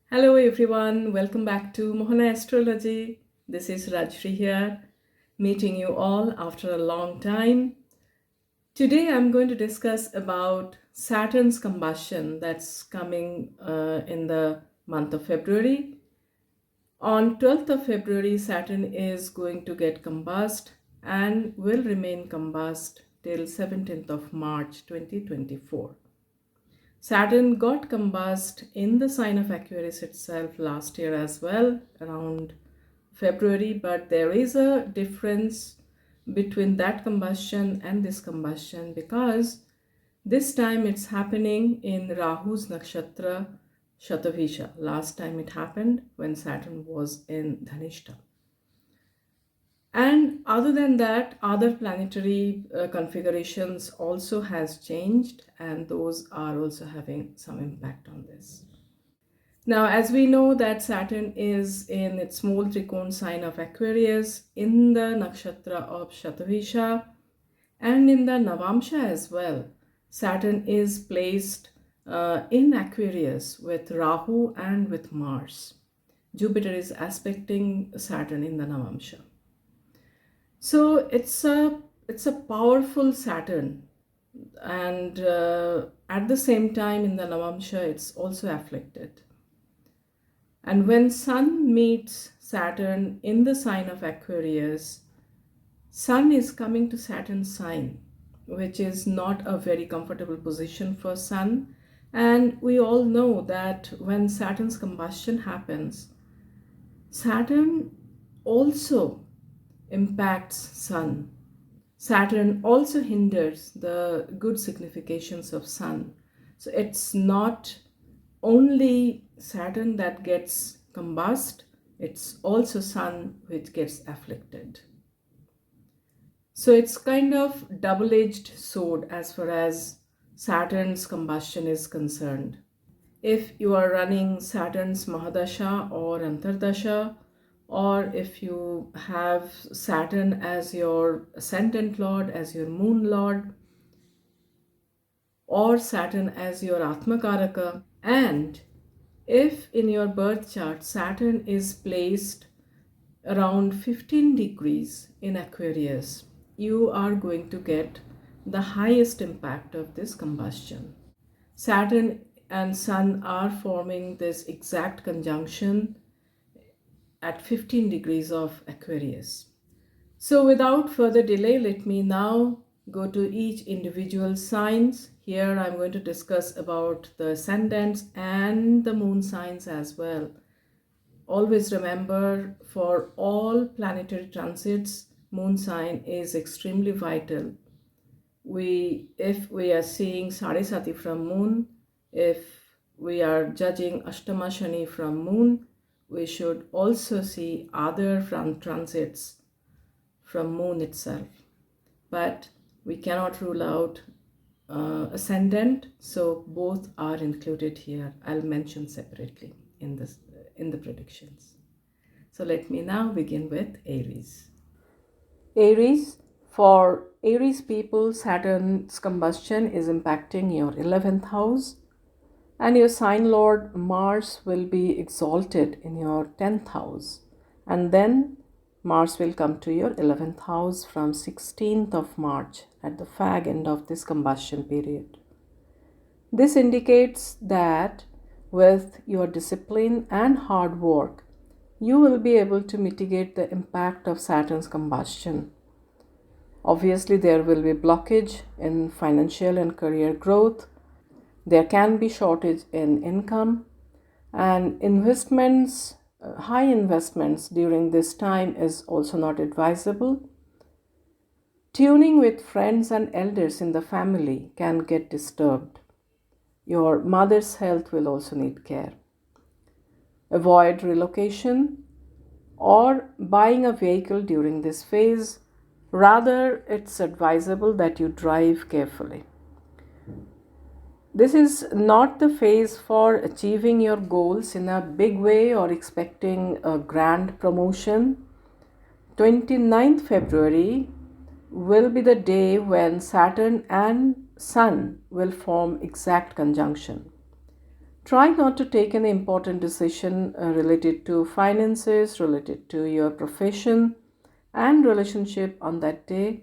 Hello everyone, welcome back to Mohana Astrology. This is Rajshri here, meeting you all after a long time. Today I'm going to discuss about Saturn's combustion that's coming in the month of February. On 12th of February, Saturn is going to get combust and will remain combust till 17th of March 2024. Saturn got combust in the sign of Aquarius itself last year as well, around February, but there is a difference between that combustion and this combustion because this time it's happening in Rahu's nakshatra Shatavisha. Last time it happened when Saturn was in Dhanishta. And other than that, other planetary configurations also has changed, and those are also having some impact on this. Now, as we know that Saturn is in its small trikon sign of Aquarius, in the nakshatra of Shatavisha, and in the Navamsha as well, Saturn is placed in Aquarius with Rahu and with Mars. Jupiter is aspecting Saturn in the Navamsha. So it's a powerful Saturn, and at the same time in the Navamsha it's also afflicted. And when Sun meets Saturn in the sign of Aquarius, Sun is coming to Saturn's sign, which is not a very comfortable position for Sun. And we all know that when Saturn's combustion happens, Saturn also impacts Sun. Saturn also hinders the good significations of Sun. So it's not only Saturn that gets combust, it's also Sun which gets afflicted. So it's kind of double-edged sword as far as Saturn's combustion is concerned. If you are running Saturn's Mahadasha or Antardasha, or if you have Saturn as your ascendant lord, as your moon lord, or Saturn as your Atmakaraka, and if in your birth chart Saturn is placed around 15 degrees in Aquarius, you are going to get the highest impact of this combustion. Saturn and Sun are forming this exact conjunction at 15 degrees of Aquarius. So without further delay, let me now go to each individual signs. Here I'm going to discuss about the ascendants and the moon signs as well. Always remember, for all planetary transits, moon sign is extremely vital. If we are seeing Sarasati from moon, if we are judging Ashtama Shani from moon, we should also see other transits from moon itself. But we cannot rule out ascendant, so both are included here. I'll mention separately in the predictions. So let me now begin with Aries. Aries, for Aries people, Saturn's combustion is impacting your 11th house, and your sign lord Mars will be exalted in your 10th house, and then Mars will come to your 11th house from 16th of March at the fag end of this combustion period. This indicates that with your discipline and hard work, you will be able to mitigate the impact of Saturn's combustion. Obviously, there will be blockage in financial and career growth. There can be shortage in income, and investments, high investments during this time is also not advisable. Tuning with friends and elders in the family can get disturbed. Your mother's health will also need care. Avoid relocation or buying a vehicle during this phase. Rather, it's advisable that you drive carefully. This is not the phase for achieving your goals in a big way or expecting a grand promotion. 29th February will be the day when Saturn and Sun will form exact conjunction. Try not to take any important decision related to finances, related to your profession and relationship on that day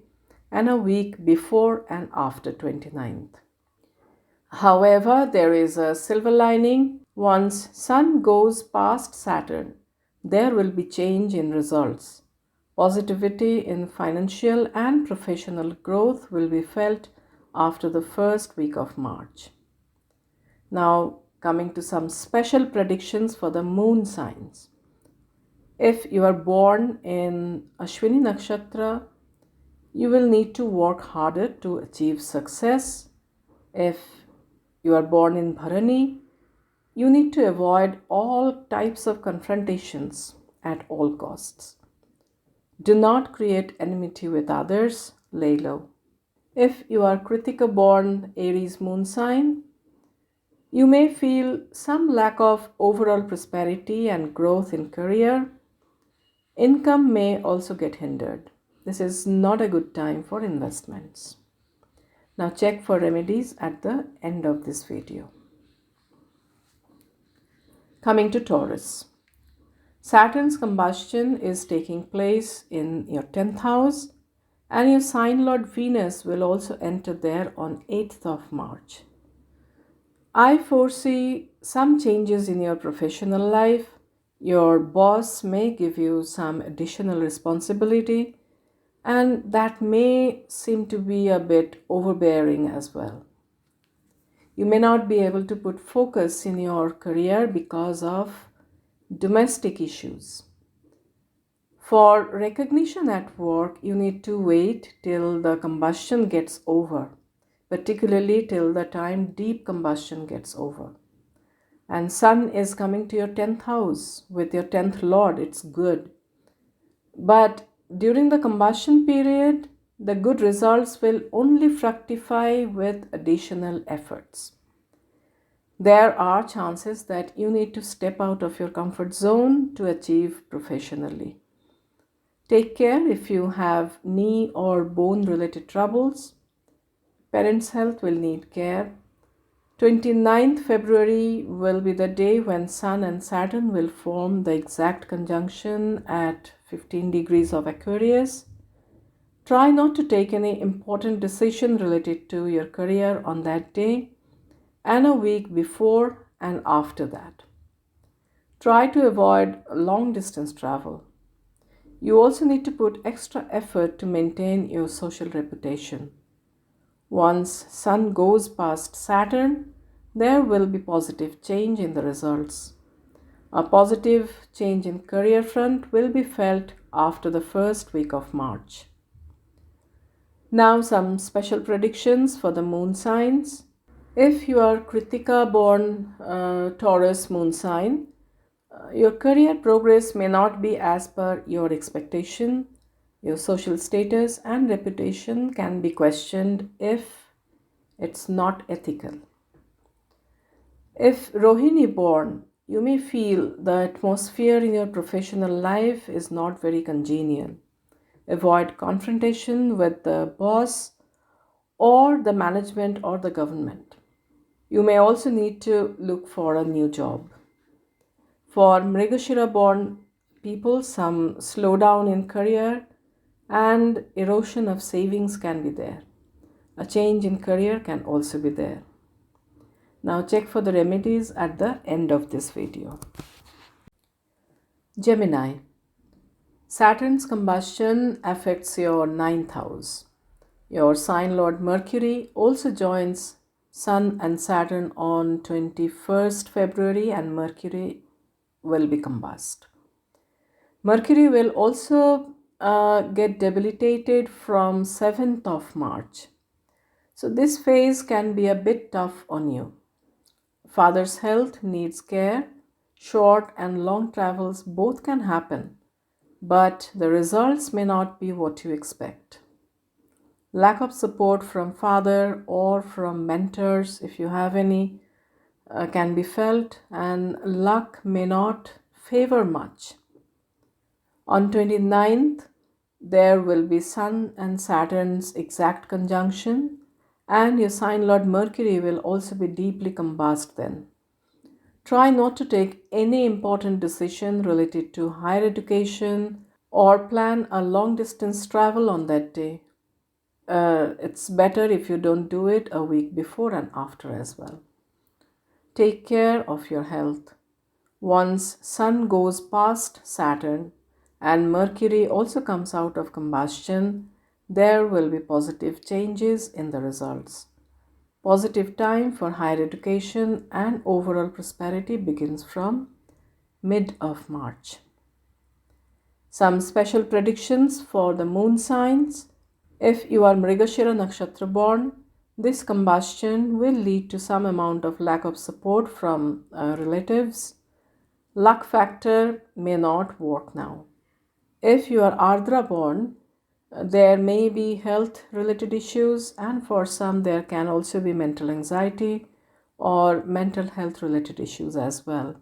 and a week before and after 29th. However, there is a silver lining. Once Sun goes past Saturn, there will be change in results. Positivity in financial and professional growth will be felt after the first week of March. Now, coming to some special predictions for the moon signs. If you are born in Ashwini Nakshatra, you will need to work harder to achieve success. If you are born in Bharani, you need to avoid all types of confrontations at all costs. Do not create enmity with others, lay low. If you are Kritika born Aries moon sign, you may feel some lack of overall prosperity and growth in career. Income may also get hindered. This is not a good time for investments. Now check for remedies at the end of this video. Coming to Taurus. Saturn's combustion is taking place in your 10th house and your sign lord Venus will also enter there on 8th of March. I foresee some changes in your professional life. Your boss may give you some additional responsibility, and that may seem to be a bit overbearing as well. You may not be able to put focus in your career because of domestic issues. For recognition at work, you need to wait till the combustion gets over, particularly till the time deep combustion gets over. And Sun is coming to your 10th house with your 10th Lord. It's good. But during the combustion period, the good results will only fructify with additional efforts. There are chances that you need to step out of your comfort zone to achieve professionally. Take care if you have knee or bone related troubles. Parents' health will need care. 29th February will be the day when Sun and Saturn will form the exact conjunction at 15 degrees of Aquarius. Try not to take any important decision related to your career on that day and a week before and after that. Try to avoid long distance travel. You also need to put extra effort to maintain your social reputation. Once Sun goes past Saturn, there will be positive change in the results. A positive change in career front will be felt after the first week of March. Now some special predictions for the moon signs. If you are Kritika born Taurus moon sign, your career progress may not be as per your expectation. Your social status and reputation can be questioned if it's not ethical. If Rohini born, you may feel the atmosphere in your professional life is not very congenial. Avoid confrontation with the boss or the management or the government. You may also need to look for a new job. For Mrigashira born people, some slowdown in career and erosion of savings can be there. A change in career can also be there. Now check for the remedies at the end of this video. Gemini. Saturn's combustion affects your 9th house. Your sign lord Mercury also joins Sun and Saturn on 21st February and Mercury will be combust. Mercury will also get debilitated from 7th of March. So this phase can be a bit tough on you. Father's health needs care. Short and long travels both can happen, but the results may not be what you expect. Lack of support from father or from mentors, if you have any, can be felt, and luck may not favor much. On 29th, there will be Sun and Saturn's exact conjunction, and your sign lord Mercury will also be deeply combust then. Try not to take any important decision related to higher education or plan a long distance travel on that day. It's better if you don't do it a week before and after as well. Take care of your health. Once Sun goes past Saturn and Mercury also comes out of combustion, there will be positive changes in the results. Positive time for higher education and overall prosperity begins from mid of March. Some special predictions for the moon signs. If you are Mrigashira Nakshatra born, this combustion will lead to some amount of lack of support from relatives. Luck factor may not work now. If you are Ardra born, there may be health related issues, and for some, there can also be mental anxiety or mental health related issues as well.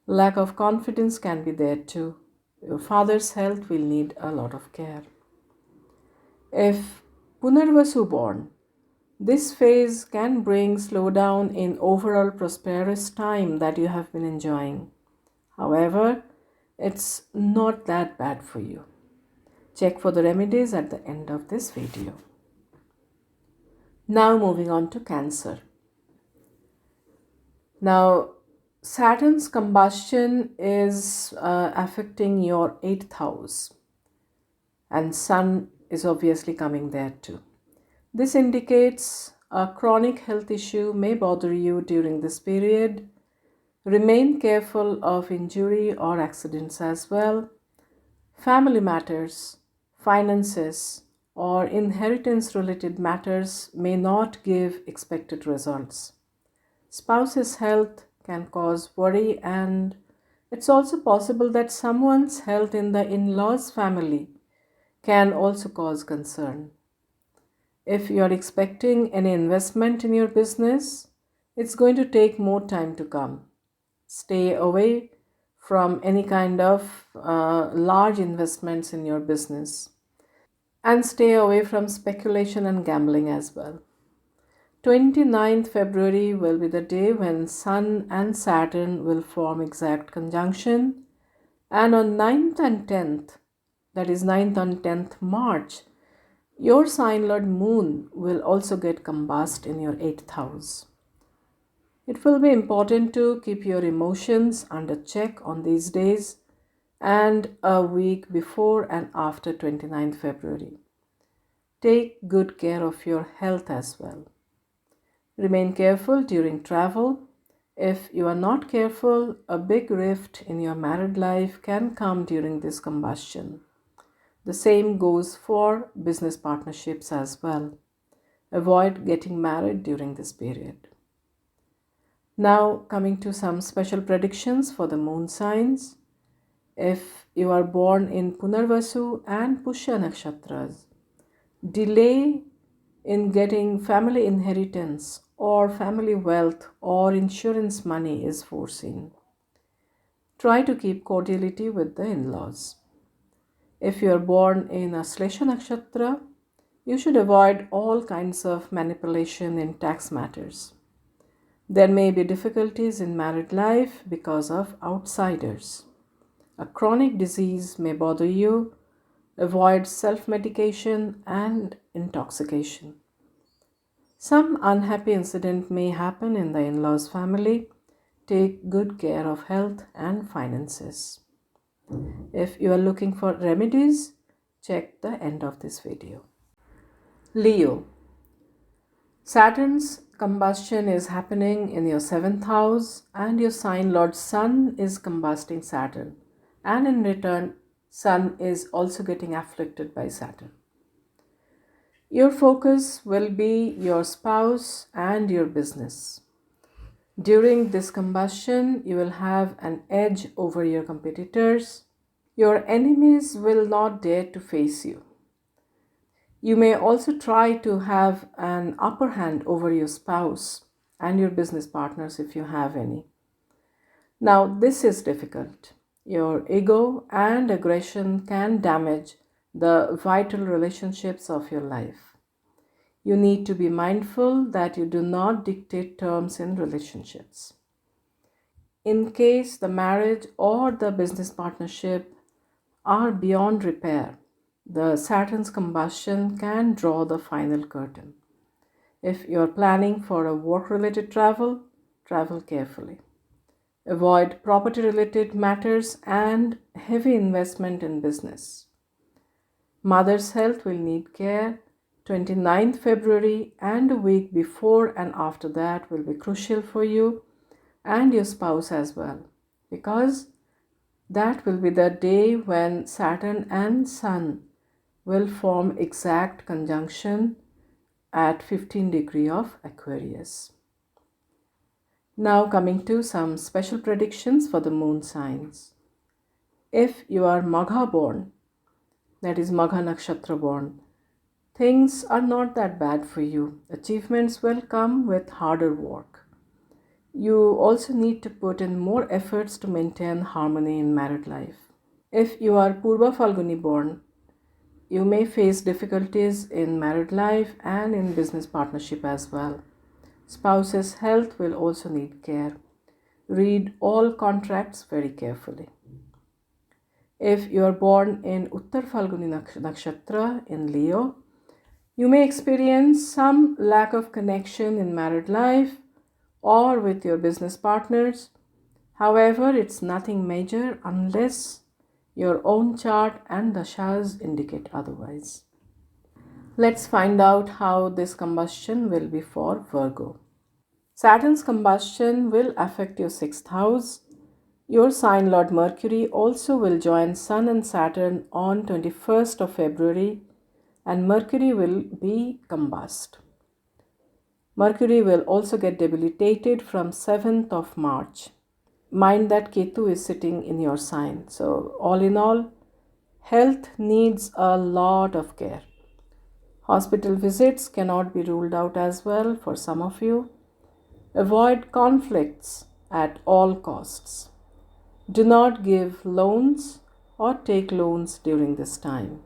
Lack of confidence can be there too. Your father's health will need a lot of care. If Punarvasu born, this phase can bring slowdown in overall prosperous time that you have been enjoying. However, it's not that bad for you. Check for the remedies at the end of this video. Now moving on to Cancer. Now, Saturn's combustion is affecting your 8th house, and Sun is obviously coming there too. This indicates a chronic health issue may bother you during this period. Remain careful of injury or accidents as well. Family matters, finances, or inheritance related matters may not give expected results. Spouse's health can cause worry, and it's also possible that someone's health in the in-laws family can also cause concern. If you are expecting any investment in your business, it's going to take more time to come. Stay away from any kind of large investments in your business, and stay away from speculation and gambling as well. 29th February will be the day when Sun and Saturn will form exact conjunction, and on 9th and 10th, that is 9th and 10th March, your sign lord Moon will also get combust in your 8th house. It will be important to keep your emotions under check on these days and a week before and after 29th February. Take good care of your health as well. Remain careful during travel. If you are not careful, a big rift in your married life can come during this combustion. The same goes for business partnerships as well. Avoid getting married during this period. Now, coming to some special predictions for the moon signs. If you are born in Punarvasu and Pushya nakshatras, delay in getting family inheritance or family wealth or insurance money is foreseen. Try to keep cordiality with the in-laws. If you are born in a Aslesha nakshatra, you should avoid all kinds of manipulation in tax matters. There may be difficulties in married life because of outsiders. A chronic disease may bother you. Avoid self-medication and intoxication. Some unhappy incident may happen in the in-laws family. Take good care of health and finances. If you are looking for remedies, check the end of this video. Leo. Saturn's combustion is happening in your 7th house, and your sign lord Sun is combusting Saturn, and in return Sun is also getting afflicted by Saturn. Your focus will be your spouse and your business. During this combustion, you will have an edge over your competitors. Your enemies will not dare to face you. You may also try to have an upper hand over your spouse and your business partners if you have any. Now, this is difficult. Your ego and aggression can damage the vital relationships of your life. You need to be mindful that you do not dictate terms in relationships. In case the marriage or the business partnership are beyond repair, the Saturn's combustion can draw the final curtain. If you're planning for a work related travel, travel carefully. Avoid property related matters and heavy investment in business. Mother's health will need care. 29th February and a week before and after that will be crucial for you and your spouse as well, because that will be the day when Saturn and Sun will form exact conjunction at 15 degree of Aquarius. Now coming to some special predictions for the moon signs. If you are Magha born, that is Magha Nakshatra born, things are not that bad for you. Achievements will come with harder work. You also need to put in more efforts to maintain harmony in married life. If you are Purva Falguni born, you may face difficulties in married life and in business partnership as well. Spouse's health will also need care. Read all contracts very carefully. If you are born in Uttar Falguni Nakshatra in Leo, you may experience some lack of connection in married life or with your business partners. However, it's nothing major unless your own chart and dashas indicate otherwise. Let's find out how this combustion will be for Virgo. Saturn's combustion will affect your 6th house. Your sign Lord Mercury also will join Sun and Saturn on 21st of February, and Mercury will be combust. Mercury will also get debilitated from 7th of March. Mind that Ketu is sitting in your sign. So all in all, health needs a lot of care. Hospital visits cannot be ruled out as well for some of you. Avoid conflicts at all costs. Do not give loans or take loans during this time.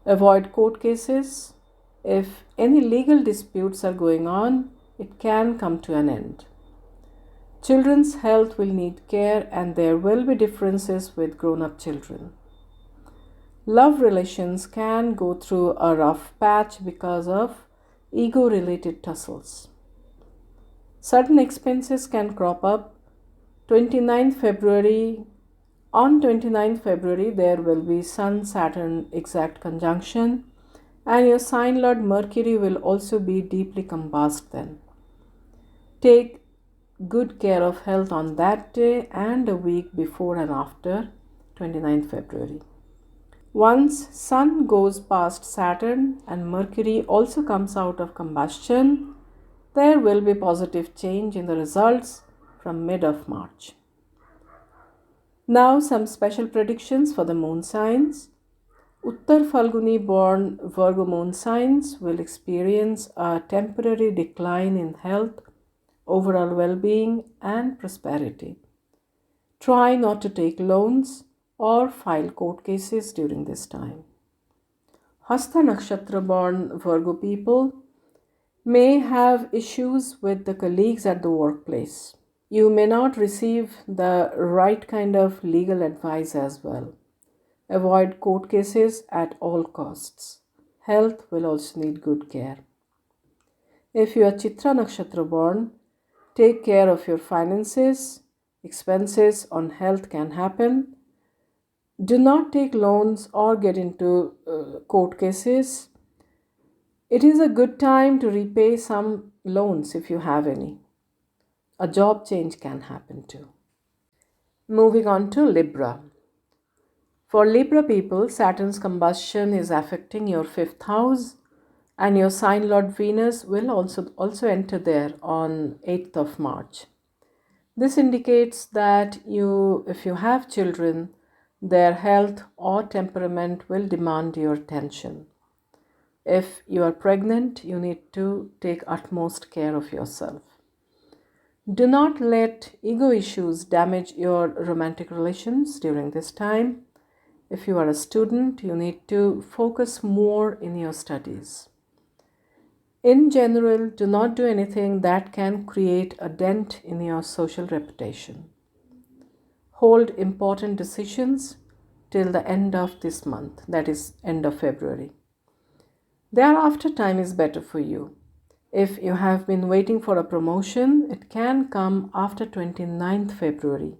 Avoid court cases. If any legal disputes are going on, it can come to an end. Children's health will need care and there will be differences with grown-up children. Love relations can go through a rough patch because of ego-related tussles. Sudden expenses can crop up. 29th February. On 29th February, there will be Sun-Saturn exact conjunction, and your sign Lord Mercury will also be deeply combust then. Take good care of health on that day and a week before and after 29th February. Once Sun goes past Saturn and Mercury also comes out of combustion, there will be positive change in the results from mid of March. Now some special predictions for the moon signs. Uttar Falguni born Virgo moon signs will experience a temporary decline in health, overall well-being and prosperity. Try not to take loans or file court cases during this time. Hasta Nakshatra born Virgo people may have issues with the colleagues at the workplace. You may not receive the right kind of legal advice as well. Avoid court cases at all costs. Health will also need good care. If you are Chitra Nakshatra born, take care of your finances. Expenses on health can happen. Do not take loans or get into court cases. It is a good time to repay some loans if you have any. A job change can happen too. Moving on to Libra. For Libra people, Saturn's combustion is affecting your 5th house, and your sign Lord Venus will also enter there on 8th of March. This indicates that if you have children, their health or temperament will demand your attention. If you are pregnant, you need to take utmost care of yourself. Do not let ego issues damage your romantic relations during this time. If you are a student, you need to focus more in your studies. In general, do not do anything that can create a dent in your social reputation. Hold important decisions till the end of this month, that is, end of February. Thereafter, time is better for you. If you have been waiting for a promotion, it can come after 29th February.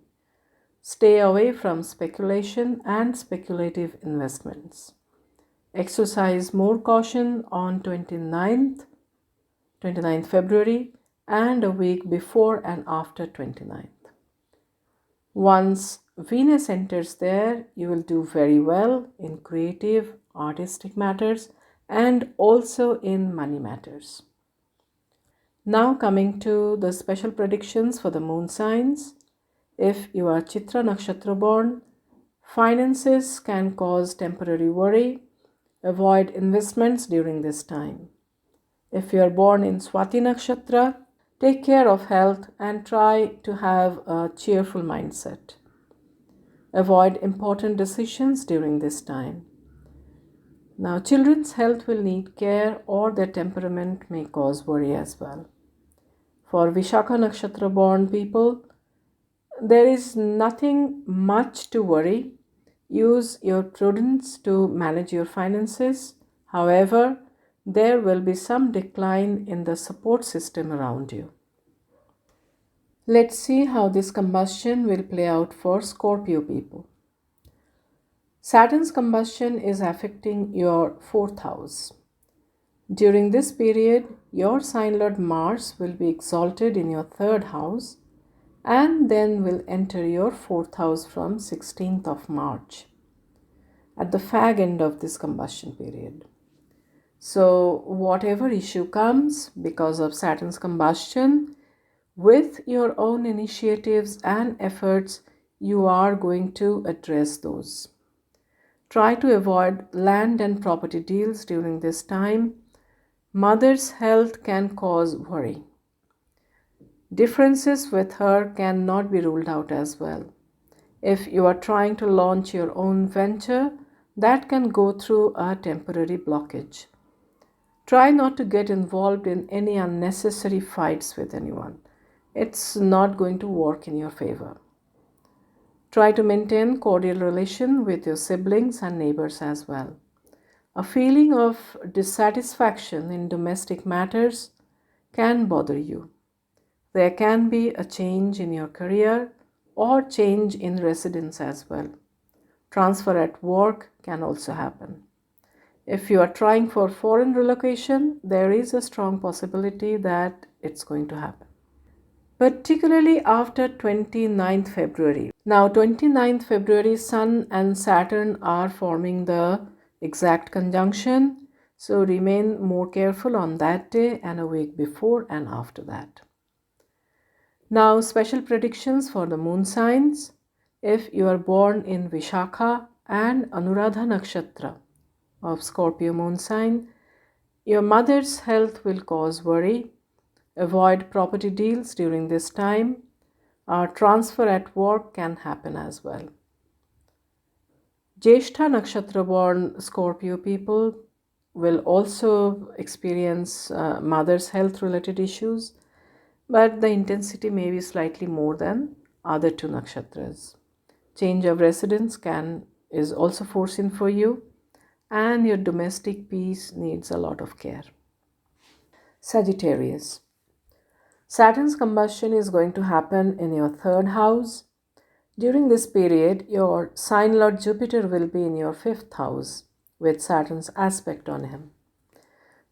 Stay away from speculation and speculative investments. Exercise more caution on 29th February and a week before and after 29th. Once Venus enters there, you will do very well in creative, artistic matters and also in money matters. Now coming to the special predictions for the moon signs. If you are Chitra Nakshatra born, finances can cause temporary worry. Avoid investments during this time. If you are born in Swati Nakshatra, take care of health and try to have a cheerful mindset. Avoid important decisions during this time. Now, children's health will need care or their temperament may cause worry as well. For Vishakha Nakshatra born people, there is nothing much to worry. Use your prudence to manage your finances. However, there will be some decline in the support system around you. Let's see how this combustion will play out for Scorpio people. Saturn's combustion is affecting your fourth house. During this period, your sign lord Mars will be exalted in your third house and then will enter your fourth house from 16th of March at the fag end of this combustion period. So whatever issue comes because of Saturn's combustion, with your own initiatives and efforts, you are going to address those. Try to avoid land and property deals during this time. Mother's health can cause worry. Differences with her cannot be ruled out as well. If you are trying to launch your own venture, that can go through a temporary blockage. Try not to get involved in any unnecessary fights with anyone. It's not going to work in your favor. Try to maintain cordial relation with your siblings and neighbors as well. A feeling of dissatisfaction in domestic matters can bother you. There can be a change in your career or change in residence as well. Transfer at work can also happen. If you are trying for foreign relocation, there is a strong possibility that it's going to happen, particularly after 29th February. Now 29th February, Sun and Saturn are forming the exact conjunction, so remain more careful on that day and a week before and after that. Now special predictions for the moon signs. If you are born in Vishakha and Anuradha Nakshatra of Scorpio moon sign, your mother's health will cause worry. Avoid property deals during this time. Transfer at work can happen as well. Jyeshtha Nakshatra born Scorpio people will also experience mother's health related issues, but the intensity may be slightly more than other two nakshatras. Change of residence is also foreseen for you, and your domestic peace needs a lot of care. Sagittarius. Saturn's combustion is going to happen in your third house. During this period, your sign lord Jupiter will be in your fifth house with Saturn's aspect on him.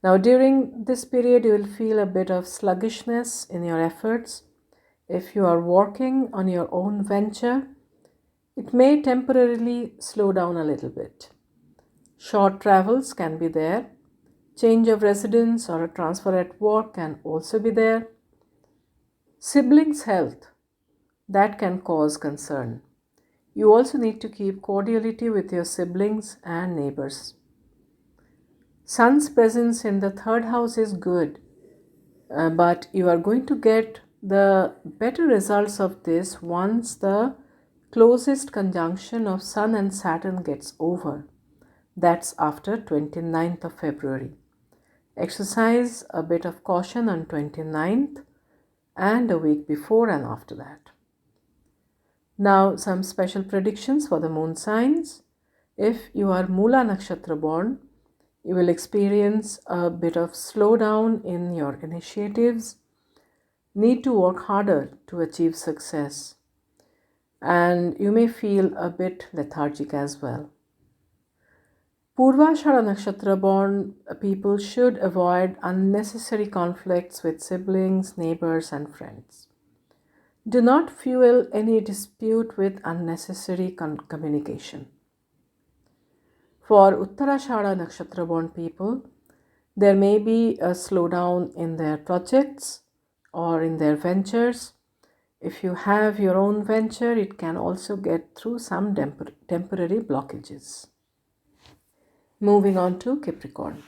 Now, during this period, you will feel a bit of sluggishness in your efforts. If you are working on your own venture, it may temporarily slow down a little bit. Short travels can be there. Change of residence or a transfer at work can also be there. Siblings' health, that can cause concern. You also need to keep cordiality with your siblings and neighbors. Sun's presence in the third house is good, but you are going to get the better results of this once the closest conjunction of Sun and Saturn gets over. That's after 29th of February. Exercise a bit of caution on 29th and a week before and after that. Now some special predictions for the moon signs. If you are Mula Nakshatra born, you will experience a bit of slowdown in your initiatives, need to work harder to achieve success, and you may feel a bit lethargic as well. Purvashara Nakshatra born people should avoid unnecessary conflicts with siblings, neighbors, and friends. Do not fuel any dispute with unnecessary communication. For Uttarashada Nakshatra born people, there may be a slowdown in their projects or in their ventures. If you have your own venture, it can also get through some temporary blockages. Moving on to Capricorn.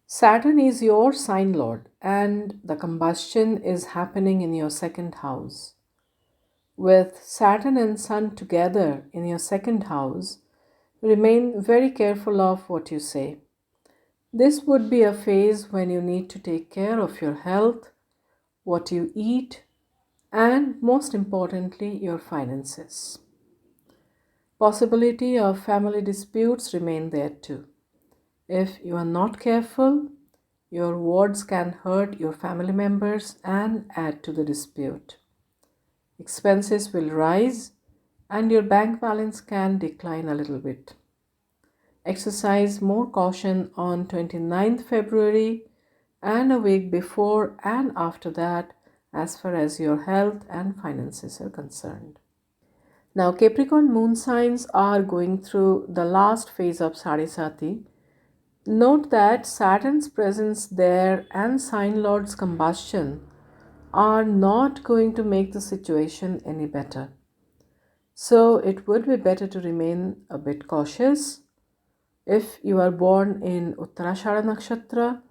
Saturn is your sign lord and the combustion is happening in your second house. With Saturn and Sun together in your second house, remain very careful of what you say. This would be a phase when you need to take care of your health, what you eat, and most importantly, your finances. Possibility of family disputes remain there too. If you are not careful, your words can hurt your family members and add to the dispute. Expenses will rise and your bank balance can decline a little bit. Exercise more caution on 29th February and a week before and after that as far as your health and finances are concerned. Now Capricorn moon signs are going through the last phase of Sadhisati. Note that Saturn's presence there and sign lord's combustion are not going to make the situation any better. So it would be better to remain a bit cautious. If you are born in Uttarashada Nakshatra,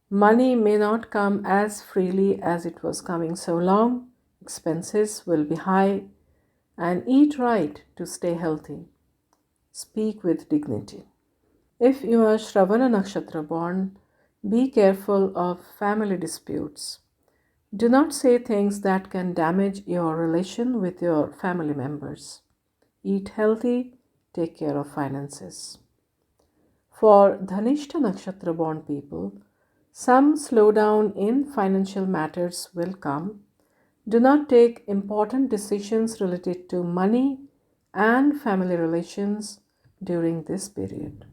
money may not come as freely as it was coming so long. Expenses will be high and eat right to stay healthy. Speak with dignity. If you are Shravana Nakshatra born, be careful of family disputes. Do not say things that can damage your relation with your family members. Eat healthy, take care of finances. For Dhanishta Nakshatra born people, some slowdown in financial matters will come. Do not take important decisions related to money and family relations during this period.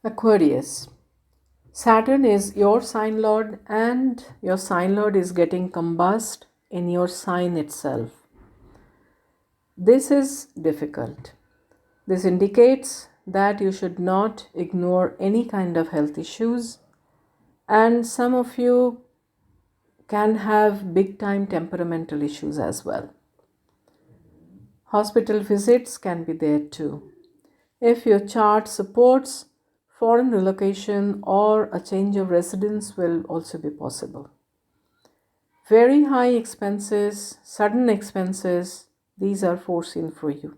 Aquarius. Saturn is your sign lord and your sign lord is getting combust in your sign itself. This is difficult. This indicates that you should not ignore any kind of health issues, and some of you can have big time temperamental issues as well. Hospital visits can be there too. If your chart supports, foreign relocation or a change of residence will also be possible. Very high expenses, sudden expenses, these are foreseen for you.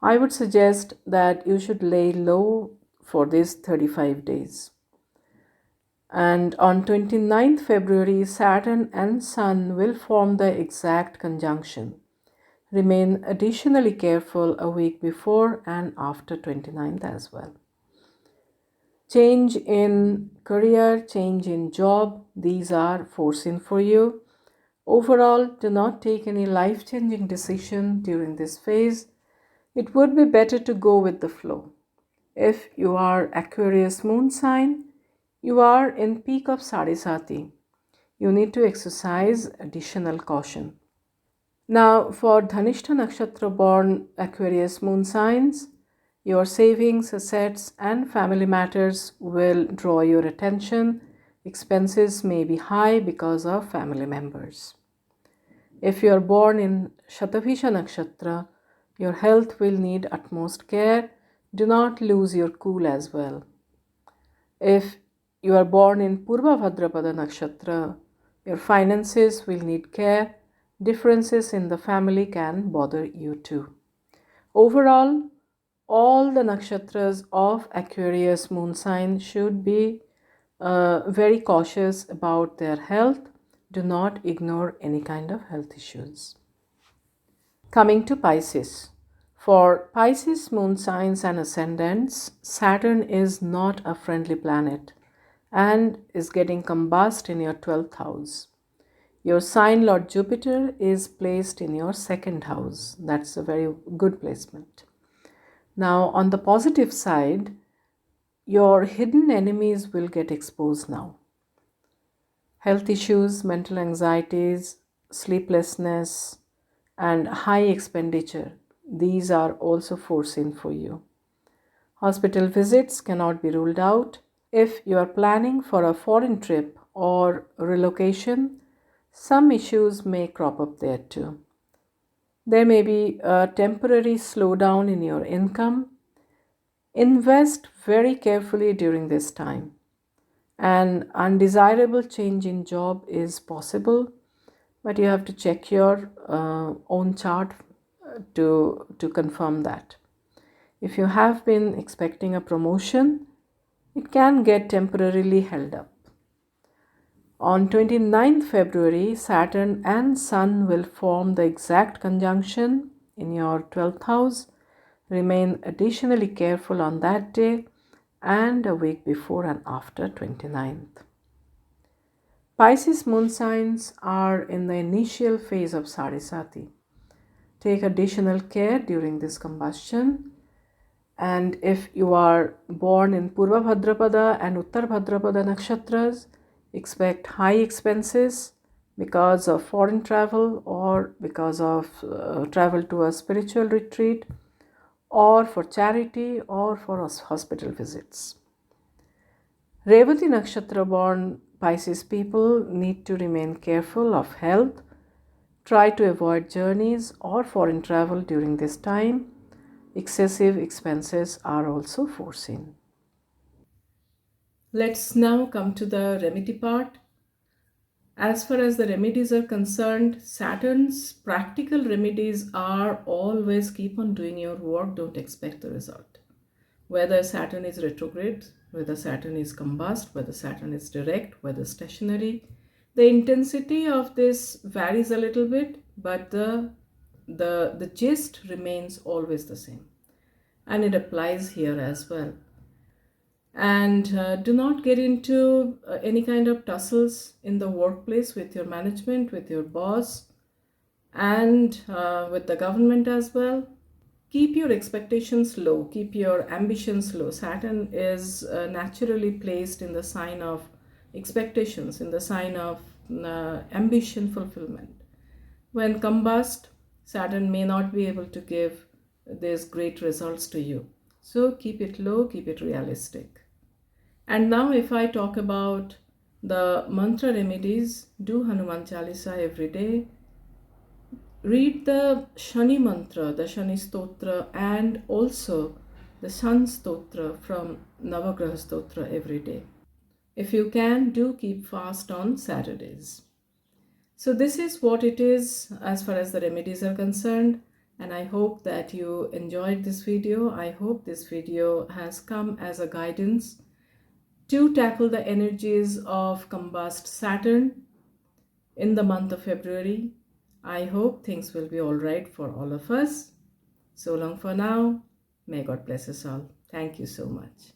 I would suggest that you should lay low for these 35 days. And on 29th February, Saturn and Sun will form the exact conjunction. Remain additionally careful a week before and after 29th as well. Change in career, change in job, these are foreseen for you. Overall, do not take any life-changing decision during this phase. It would be better to go with the flow. If you are Aquarius moon sign, you are in peak of Sadhisati. You need to exercise additional caution. Now for Dhanishta Nakshatra born Aquarius moon signs, your savings, assets and family matters will draw your attention. Expenses may be high because of family members. If you are born in Shatabhisha Nakshatra, your health will need utmost care. Do not lose your cool as well. If you are born in Purva Bhadrapada Nakshatra, your finances will need care. Differences in the family can bother you too. Overall, all the nakshatras of Aquarius moon sign should be very cautious about their health. Do not ignore any kind of health issues. Coming to Pisces. For Pisces moon signs and ascendants, Saturn is not a friendly planet and is getting combust in your 12th house. Your sign Lord Jupiter is placed in your 2nd house. That's a very good placement. Now, on the positive side, your hidden enemies will get exposed now. Health issues, mental anxieties, sleeplessness, and high expenditure, these are also foreseen for you. Hospital visits cannot be ruled out. If you are planning for a foreign trip or relocation, some issues may crop up there too. There may be a temporary slowdown in your income. Invest very carefully during this time. An undesirable change in job is possible, but you have to check your own chart to confirm that. If you have been expecting a promotion, it can get temporarily held up. On 29th February, Saturn and Sun will form the exact conjunction in your 12th house. Remain additionally careful on that day and a week before and after 29th. Pisces moon signs are in the initial phase of Sadhisati. Take additional care during this combustion. And if you are born in Purva Bhadrapada and Uttar Bhadrapada nakshatras, expect high expenses because of foreign travel or because of travel to a spiritual retreat or for charity or for hospital visits. Revati nakshatra born Pisces people need to remain careful of health. Try to avoid journeys or foreign travel during this time. Excessive expenses are also foreseen. Let's now come to the remedy part. As far as the remedies are concerned, Saturn's practical remedies are always keep on doing your work, don't expect the result. Whether Saturn is retrograde, whether Saturn is combust, whether Saturn is direct, whether stationary, the intensity of this varies a little bit, but the gist remains always the same. And it applies here as well. And do not get into any kind of tussles in the workplace with your management, with your boss, and with the government as well. Keep your expectations low, keep your ambitions low. Saturn is naturally placed in the sign of expectations, in the sign of ambition fulfillment. When combust, Saturn may not be able to give these great results to you. So keep it low, keep it realistic. And now if I talk about the mantra remedies, do Hanuman Chalisa every day. Read the Shani mantra, the Shani Stotra, and also the Sun Stotra from Navagraha Stotra every day. If you can, do keep fast on Saturdays. So this is what it is as far as the remedies are concerned, and I hope that you enjoyed this video. I hope this video has come as a guidance to tackle the energies of combust Saturn in the month of February. I hope things will be all right for all of us. So long for now. May God bless us all. Thank you so much.